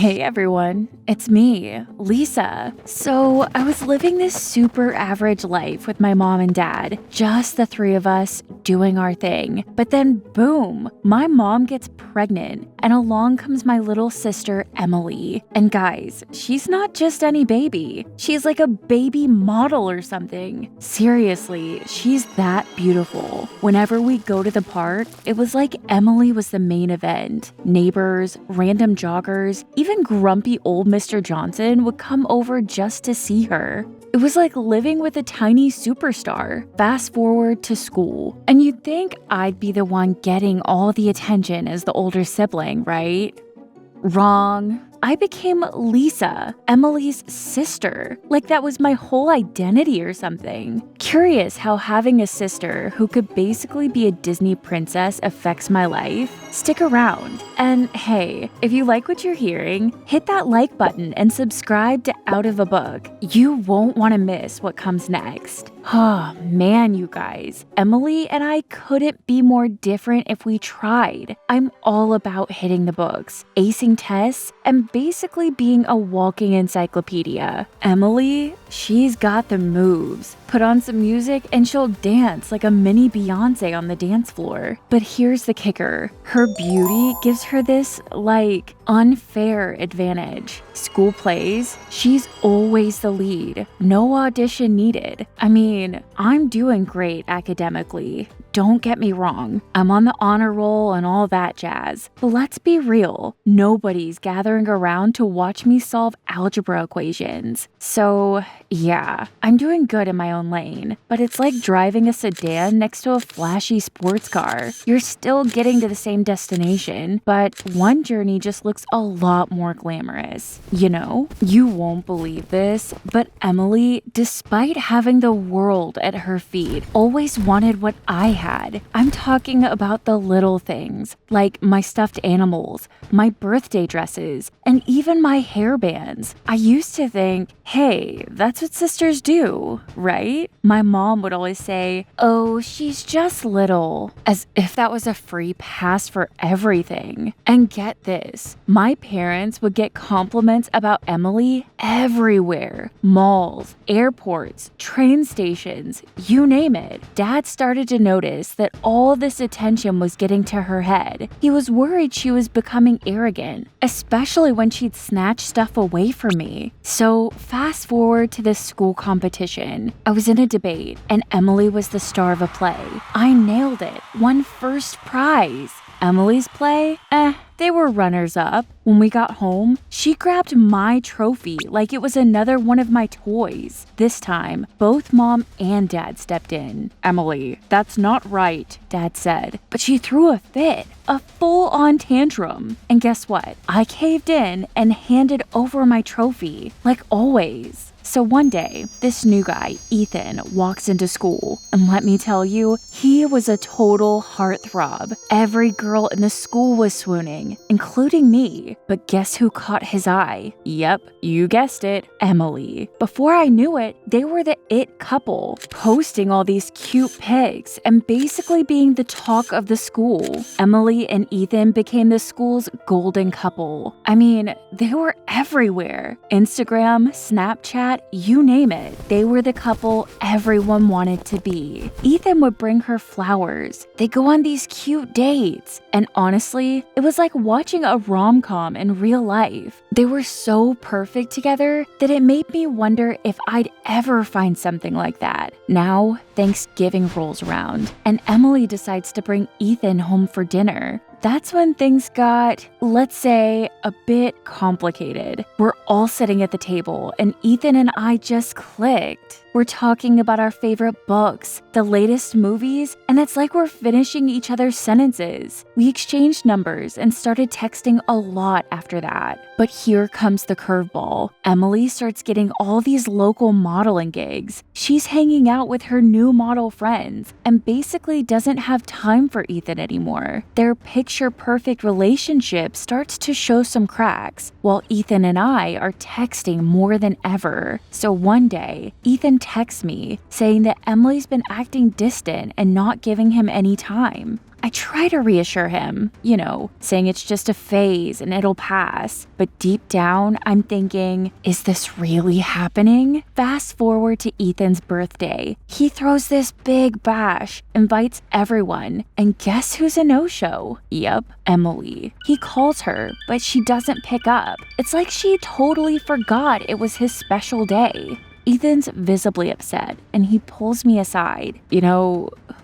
Hey everyone, it's me, Lisa. So, I was living this super average life with my mom and dad, just the three of us doing our thing. But then, boom, my mom gets pregnant, and along comes my little sister, Emily. And guys, she's not just any baby, she's like a baby model or something. Seriously, she's that beautiful. Whenever we go to the park, it was like Emily was the main event. Neighbors, random joggers, even grumpy old Mr. Johnson would come over just to see her. It was like living with a tiny superstar. Fast forward to school, and you'd think I'd be the one getting all the attention as the older sibling, right? Wrong. I became Lisa, Emily's sister. Like that was my whole identity or something. Curious how having a sister who could basically be a Disney princess affects my life? Stick around. And hey, if you like what you're hearing, hit that like button and subscribe to Out of a Book. You won't want to miss what comes next. Oh man, you guys. Emily and I couldn't be more different if we tried. I'm all about hitting the books, acing tests, and basically being a walking encyclopedia. Emily, she's got the moves. Put on some music and she'll dance like a mini Beyonce on the dance floor. But here's the kicker. Her beauty gives her this, unfair advantage. School plays, she's always the lead. No audition needed. I mean, I'm doing great academically. Don't get me wrong, I'm on the honor roll and all that jazz. But let's be real, nobody's gathering around to watch me solve algebra equations. So, yeah, I'm doing good in my own lane, but it's like driving a sedan next to a flashy sports car. You're still getting to the same destination, but one journey just looks a lot more glamorous. You know? You won't believe this, but Emily, despite having the world at her feet, always wanted what I had. I'm talking about the little things, like my stuffed animals, my birthday dresses, and even my hairbands. I used to think, hey, that's what sisters do, right? My mom would always say, oh, she's just little, as if that was a free pass for everything. And get this, my parents would get compliments about Emily everywhere. Malls, airports, train stations, you name it. Dad started to notice that all this attention was getting to her head. He was worried she was becoming arrogant, especially when she'd snatch stuff away from me. So fast forward to this school competition. I was in a debate, and Emily was the star of a play. I nailed it, won first prize. Emily's play? They were runners-up. When we got home, she grabbed my trophy like it was another one of my toys. This time, both mom and dad stepped in. Emily, that's not right, dad said. But she threw a fit, a full-on tantrum. And guess what? I caved in and handed over my trophy, like always. So one day, this new guy, Ethan, walks into school. And let me tell you, he was a total heartthrob. Every girl in the school was swooning, including me. But guess who caught his eye? Yep, you guessed it, Emily. Before I knew it, they were the it couple, posting all these cute pics and basically being the talk of the school. Emily and Ethan became the school's golden couple. I mean, they were everywhere. Instagram, Snapchat, you name it. They were the couple everyone wanted to be. Ethan would bring her flowers. They go on these cute dates. And honestly, it was like watching a rom-com in real life. They were so perfect together that it made me wonder if I'd ever find something like that. Now, Thanksgiving rolls around, and Emily decides to bring Ethan home for dinner. That's when things got, let's say, a bit complicated. We're all sitting at the table, and Ethan and I just clicked. We're talking about our favorite books, the latest movies, and it's like we're finishing each other's sentences. We exchanged numbers and started texting a lot after that. But here comes the curveball. Emily starts getting all these local modeling gigs. She's hanging out with her new model friends and basically doesn't have time for Ethan anymore. Their picture-perfect relationship starts to show some cracks, while Ethan and I are texting more than ever. So one day, Ethan texts me saying that Emily's been acting distant and not giving him any time. I try to reassure him, saying it's just a phase and it'll pass. But deep down, I'm thinking, is this really happening? Fast forward to Ethan's birthday. He throws this big bash, invites everyone, and guess who's a no-show? Yep, Emily. He calls her, but she doesn't pick up. It's like she totally forgot it was his special day. Ethan's visibly upset, and he pulls me aside.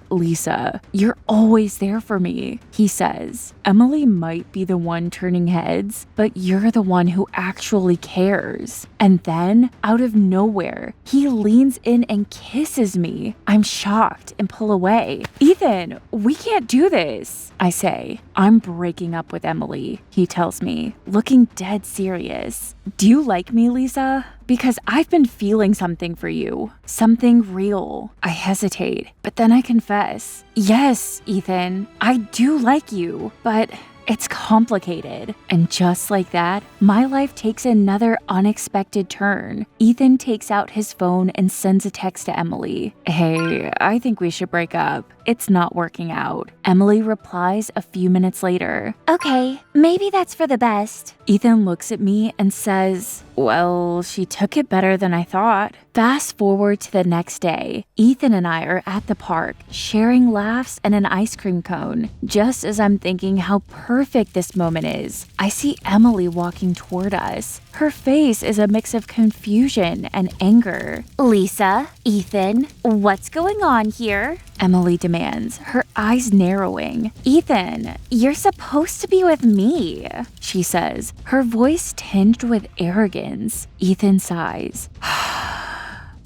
Lisa, you're always there for me, he says. Emily might be the one turning heads, but you're the one who actually cares. And then, out of nowhere, he leans in and kisses me. I'm shocked and pull away. Ethan, we can't do this, I say. I'm breaking up with Emily, he tells me, looking dead serious. Do you like me, Lisa? Because I've been feeling something for you. Something real. I hesitate, but then I confess. Yes, Ethan, I do like you, but it's complicated. And just like that, my life takes another unexpected turn. Ethan takes out his phone and sends a text to Emily. Hey, I think we should break up. It's not working out. Emily replies a few minutes later. Okay, maybe that's for the best. Ethan looks at me and says, well, she took it better than I thought. Fast forward to the next day. Ethan and I are at the park, sharing laughs and an ice cream cone. Just as I'm thinking how perfect this moment is, I see Emily walking toward us. Her face is a mix of confusion and anger. Lisa, Ethan, what's going on here? Emily demands, her eyes narrowing. Ethan, you're supposed to be with me, she says, her voice tinged with arrogance. Ethan sighs.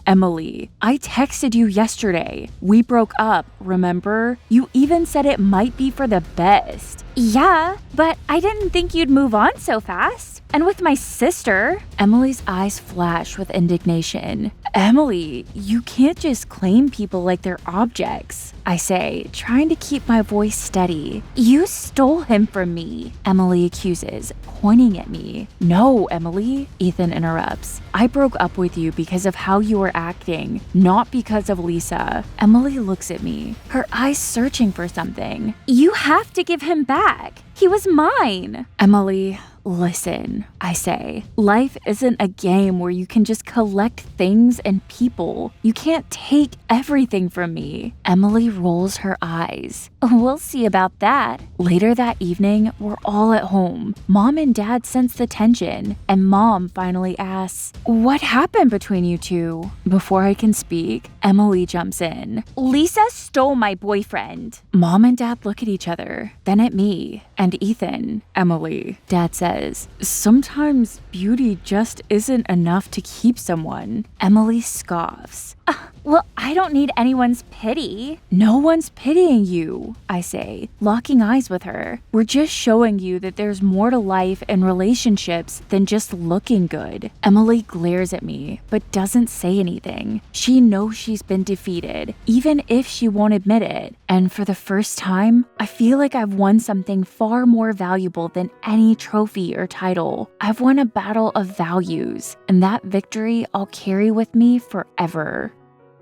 Emily, I texted you yesterday. We broke up, remember? You even said it might be for the best. Yeah, but I didn't think you'd move on so fast. And with my sister. Emily's eyes flash with indignation. Emily, you can't just claim people like they're objects, I say, trying to keep my voice steady. You stole him from me, Emily accuses, pointing at me. No, Emily, Ethan interrupts. I broke up with you because of how you were acting, not because of Lisa. Emily looks at me, her eyes searching for something. You have to give him back. He was mine. Emily, listen, I say. Life isn't a game where you can just collect things and people. You can't take everything from me. Emily rolls her eyes. We'll see about that. Later that evening, we're all at home. Mom and Dad sense the tension, and Mom finally asks, what happened between you two? Before I can speak, Emily jumps in. Lisa stole my boyfriend. Mom and Dad look at each other, then at me and Ethan. Emily, Dad says, sometimes beauty just isn't enough to keep someone. Emily scoffs. Well, I don't need anyone's pity. No one's pitying you, I say, locking eyes with her. We're just showing you that there's more to life and relationships than just looking good. Emily glares at me, but doesn't say anything. She knows she's been defeated, even if she won't admit it. And for the first time, I feel like I've won something far more valuable than any trophy or title. I've won a battle of values, and that victory I'll carry with me forever.